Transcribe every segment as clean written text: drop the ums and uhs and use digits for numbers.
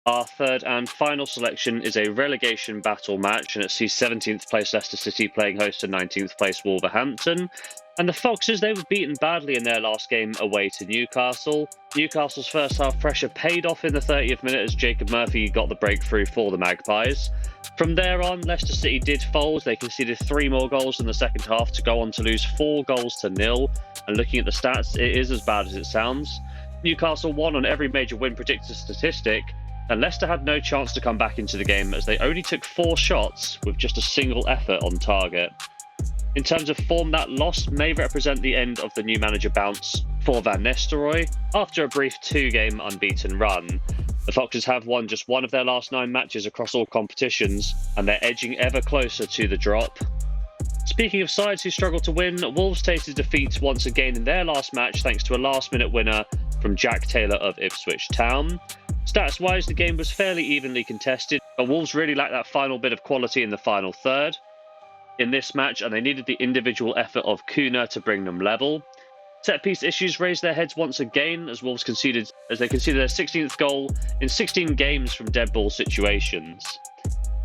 Our third and final selection is a relegation battle match, and it sees 17th place Leicester City playing host to 19th place Wolverhampton. And the Foxes, they were beaten badly in their last game away to Newcastle. Newcastle's first half pressure paid off in the 30th minute as Jacob Murphy got the breakthrough for the Magpies. From there on, Leicester City did fold. They conceded 3 more goals in the second half to go on to lose 4-0. And looking at the stats, it is as bad as it sounds. Newcastle won on every major win predicted statistic, and Leicester had no chance to come back into the game as they only took 4 shots with just a single effort on target. In terms of form, that loss may represent the end of the new manager bounce for Van Nistelrooy. After a brief 2-game unbeaten run, the Foxes have won just 1 of their last 9 matches across all competitions, and they're edging ever closer to the drop. Speaking of sides who struggle to win, Wolves tasted defeat once again in their last match thanks to a last-minute winner from Jack Taylor of Ipswich Town. Stats-wise, the game was fairly evenly contested, but Wolves really lacked that final bit of quality in the final third in this match, and they needed the individual effort of Kuna to bring them level. Set-piece issues raised their heads once again as Wolves conceded their 16th goal in 16 games from dead ball situations.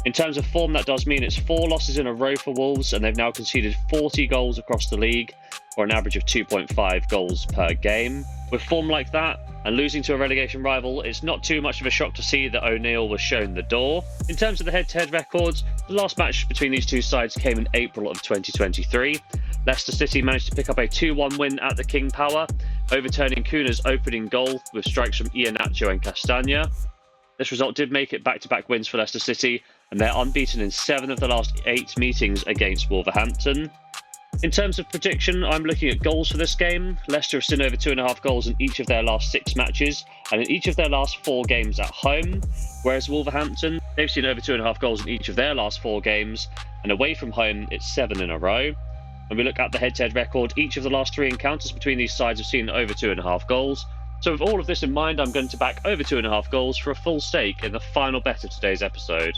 In terms of form, that does mean it's 4 losses in a row for Wolves, and they've now conceded 40 goals across the league, or an average of 2.5 goals per game. With form like that, and losing to a relegation rival, it's not too much of a shock to see that O'Neill was shown the door. In terms of the head-to-head records, the last match between these two sides came in April of 2023. Leicester City managed to pick up a 2-1 win at the King Power, overturning Kuna's opening goal with strikes from Iheanacho and Castagna. This result did make it back-to-back wins for Leicester City, and they're unbeaten in 7 of the last 8 meetings against Wolverhampton. In terms of prediction, I'm looking at goals for this game. Leicester have seen over 2.5 goals in each of their last 6 matches, and in each of their last 4 games at home, whereas Wolverhampton, they've seen over 2.5 goals in each of their last 4 games, and away from home, it's 7 in a row. When we look at the head-to-head record, each of the last 3 encounters between these sides have seen over 2.5 goals. So with all of this in mind, I'm going to back over 2.5 goals for a full stake in the final bet of today's episode.